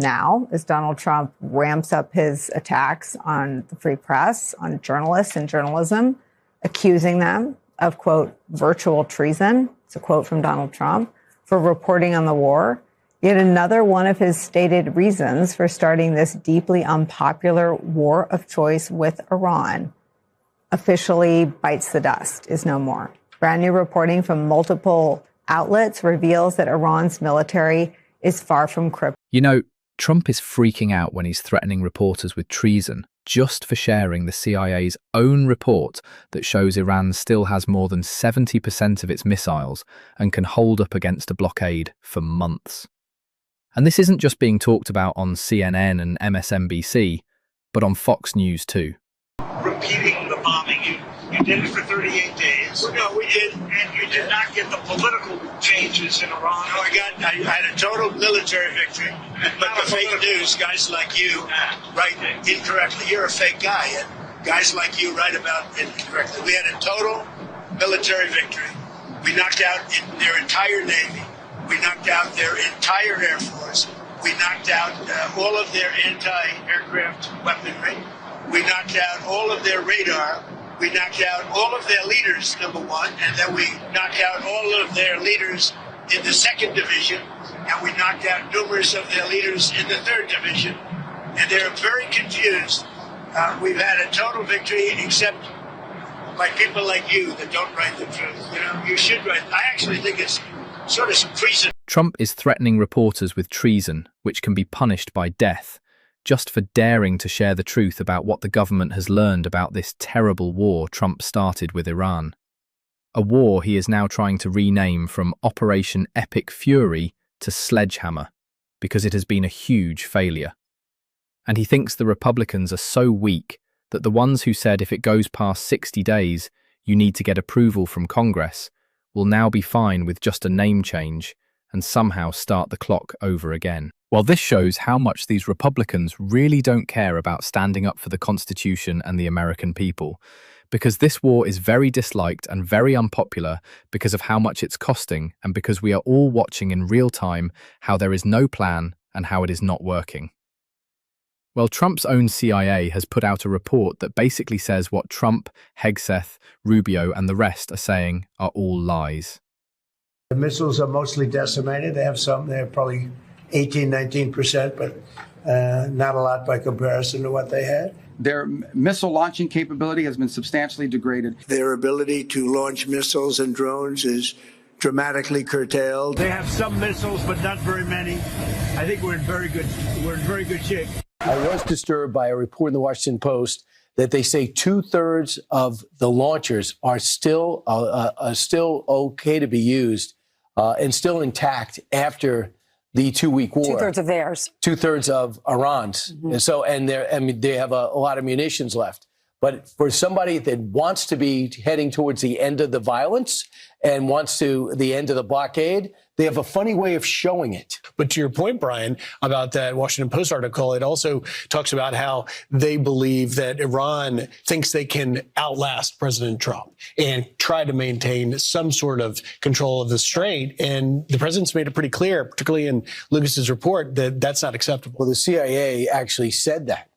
Now, as Donald Trump ramps up his attacks on the free press, on journalists and journalism, accusing them of, quote, virtual treason, it's a quote from Donald Trump, for reporting on the war, yet another one of his stated reasons for starting this deeply unpopular war of choice with Iran officially bites the dust, is no more. Brand new reporting from multiple outlets reveals that Iran's military is far from crippled. You know, Trump is freaking out when he's threatening reporters with treason just for sharing the CIA's own report that shows Iran still has more than 70% of its missiles and can hold up against a blockade for months. And this isn't just being talked about on CNN and MSNBC, but on Fox News too. Repeating the bombing, you did it for 38 days. Well, no, we did, and you did not get the political changes in Iran. No, I had a total military victory, but the fake news, guys like you write incorrectly. You're a fake guy, and guys like you write about it incorrectly. We had a total military victory. We knocked out their entire Navy. We knocked out their entire Air Force. We knocked out all of their anti-aircraft weaponry. We knocked out all of their radar. We knocked out all of their leaders, number one, and then we knocked out all of their leaders in the 2nd Division, and we knocked out numerous of their leaders in the 3rd Division. And they're very confused. We've had a total victory, except by people like you that don't write the truth. You know, you should write. I actually think it's sort of some treason. Trump is threatening reporters with treason, which can be punished by death, just for daring to share the truth about what the government has learned about this terrible war Trump started with Iran. A war he is now trying to rename from Operation Epic Fury to Sledgehammer, because it has been a huge failure. And he thinks the Republicans are so weak that the ones who said if it goes past 60 days, you need to get approval from Congress, will now be fine with just a name change and somehow start the clock over again. Well, this shows how much these Republicans really don't care about standing up for the Constitution and the American people, because this war is very disliked and very unpopular because of how much it's costing and because we are all watching in real time how there is no plan and how it is not working. Well, Trump's own CIA has put out a report that basically says what Trump, Hegseth, Rubio and the rest are saying are all lies. The missiles are mostly decimated. They have probably 18-19%, but not a lot by comparison to what they had. Their missile launching capability has been substantially degraded. Their ability to launch missiles and drones is dramatically curtailed. They have some missiles, but not very many. I think we're in very good shape. I was disturbed by a report in the Washington Post that they say 2/3 of the launchers are still okay to be used and still intact after the 2-week war. 2/3 of theirs. 2/3 of Iran's. Mm-hmm. And they have a lot of munitions left. But for somebody that wants to be heading towards the end of the violence and wants to the end of the blockade, they have a funny way of showing it. But to your point, Brian, about that Washington Post article, it also talks about how they believe that Iran thinks they can outlast President Trump and try to maintain some sort of control of the strait. And the president's made it pretty clear, particularly in Lucas's report, that that's not acceptable. Well, the CIA actually said that.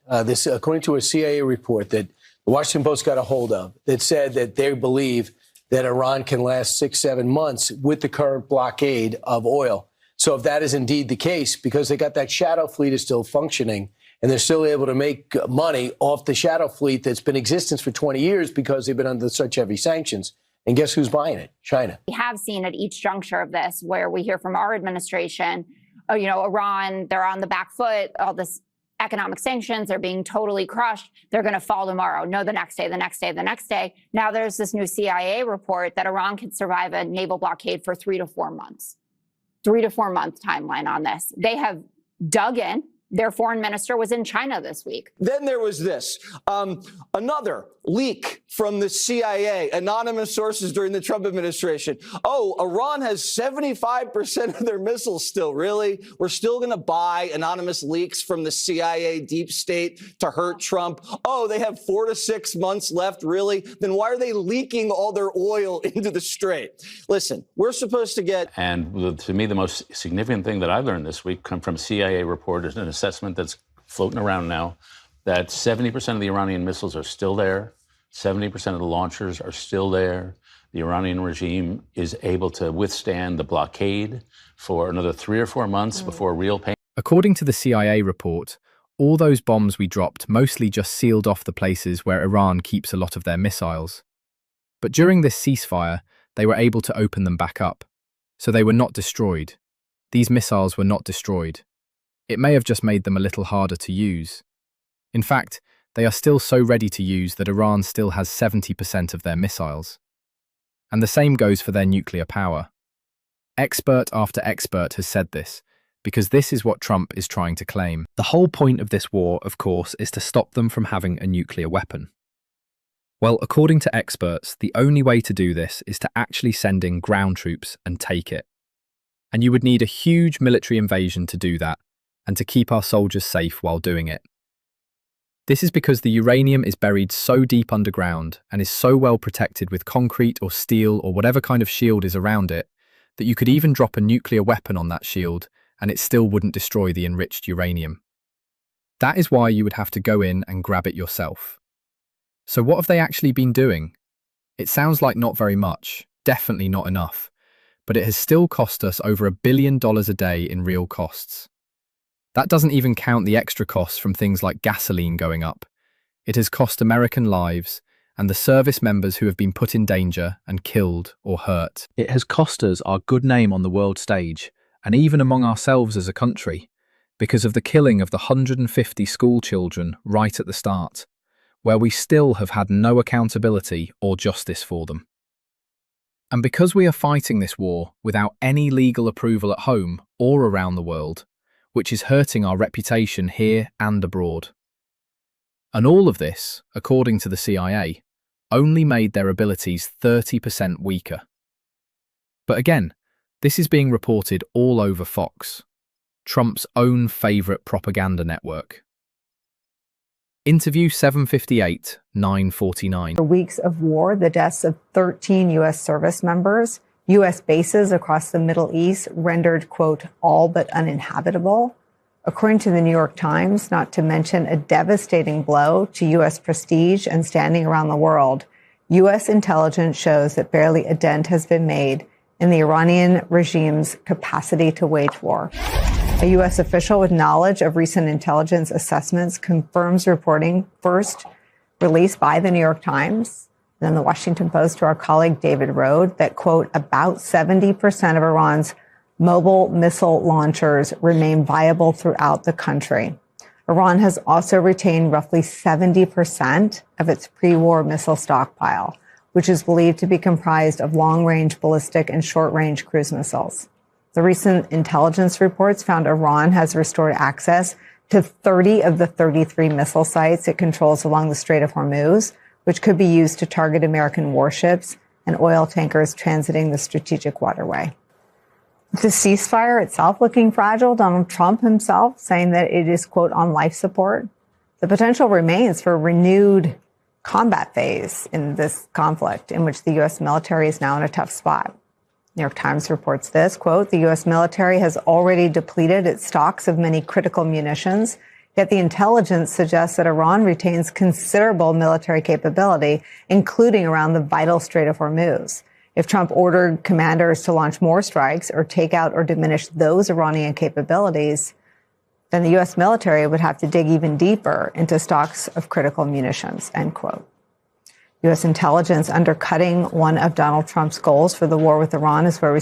According to a CIA report that the Washington Post got a hold of, that said that they believe that Iran can last 6-7 months with the current blockade of oil. So if that is indeed the case, because they got that shadow fleet is still functioning and they're still able to make money off the shadow fleet that's been in existence for 20 years because they've been under such heavy sanctions. And guess who's buying it? China. We have seen at each juncture of this where we hear from our administration, oh, you know, Iran, they're on the back foot, all this economic sanctions, they're being totally crushed. They're going to fall tomorrow. No, the next day, the next day, the next day. Now there's this new CIA report that Iran could survive a naval blockade for 3 to 4 months. 3 to 4 month timeline on this. They have dug in. Their foreign minister was in China this week. Then there was this, another leak from the CIA, anonymous sources during the Trump administration. Oh, Iran has 75% of their missiles still. Really? We're still going to buy anonymous leaks from the CIA deep state to hurt Trump? Oh, they have 4 to 6 months left. Really? Then why are they leaking all their oil into the Strait? Listen, we're supposed to get... And to me, the most significant thing that I learned this week come from CIA reporters, an assessment that's floating around now, that 70% of the Iranian missiles are still there, 70% of the launchers are still there. The Iranian regime is able to withstand the blockade for another 3 or 4 months before real pain. According to the CIA report, all those bombs we dropped mostly just sealed off the places where Iran keeps a lot of their missiles. But during this ceasefire, they were able to open them back up. So they were not destroyed. These missiles were not destroyed. It may have just made them a little harder to use. In fact, they are still so ready to use that Iran still has 70% of their missiles. And the same goes for their nuclear power. Expert after expert has said this, because this is what Trump is trying to claim. The whole point of this war, of course, is to stop them from having a nuclear weapon. Well, according to experts, the only way to do this is to actually send in ground troops and take it. And you would need a huge military invasion to do that, and to keep our soldiers safe while doing it. This is because the uranium is buried so deep underground and is so well protected with concrete or steel or whatever kind of shield is around it, that you could even drop a nuclear weapon on that shield and it still wouldn't destroy the enriched uranium. That is why you would have to go in and grab it yourself. So what have they actually been doing? It sounds like not very much, definitely not enough, but it has still cost us over $1 billion a day in real costs. That doesn't even count the extra costs from things like gasoline going up. It has cost American lives and the service members who have been put in danger and killed or hurt. It has cost us our good name on the world stage and even among ourselves as a country because of the killing of the 150 school children right at the start, where we still have had no accountability or justice for them. And because we are fighting this war without any legal approval at home or around the world, which is hurting our reputation here and abroad. And all of this, according to the CIA, only made their abilities 30% weaker. But again, this is being reported all over Fox, Trump's own favourite propaganda network. Interview 758, 949. For weeks of war, the deaths of 13 U.S. service members, U.S. bases across the Middle East rendered, quote, all but uninhabitable. According to the New York Times, not to mention a devastating blow to U.S. prestige and standing around the world, U.S. intelligence shows that barely a dent has been made in the Iranian regime's capacity to wage war. A U.S. official with knowledge of recent intelligence assessments confirms reporting first released by the New York Times, then the Washington Post to our colleague David Rode, that, quote, about 70% of Iran's mobile missile launchers remain viable throughout the country. Iran has also retained roughly 70% of its pre-war missile stockpile, which is believed to be comprised of long-range ballistic and short-range cruise missiles. The recent intelligence reports found Iran has restored access to 30 of the 33 missile sites it controls along the Strait of Hormuz, which could be used to target American warships and oil tankers transiting the strategic waterway. The ceasefire itself looking fragile, Donald Trump himself saying that it is, quote, on life support. The potential remains for a renewed combat phase in this conflict in which the U.S. military is now in a tough spot. New York Times reports this, quote, the U.S. military has already depleted its stocks of many critical munitions, yet the intelligence suggests that Iran retains considerable military capability, including around the vital Strait of Hormuz. If Trump ordered commanders to launch more strikes or take out or diminish those Iranian capabilities, then the U.S. military would have to dig even deeper into stocks of critical munitions, end quote. U.S. intelligence undercutting one of Donald Trump's goals for the war with Iran is where we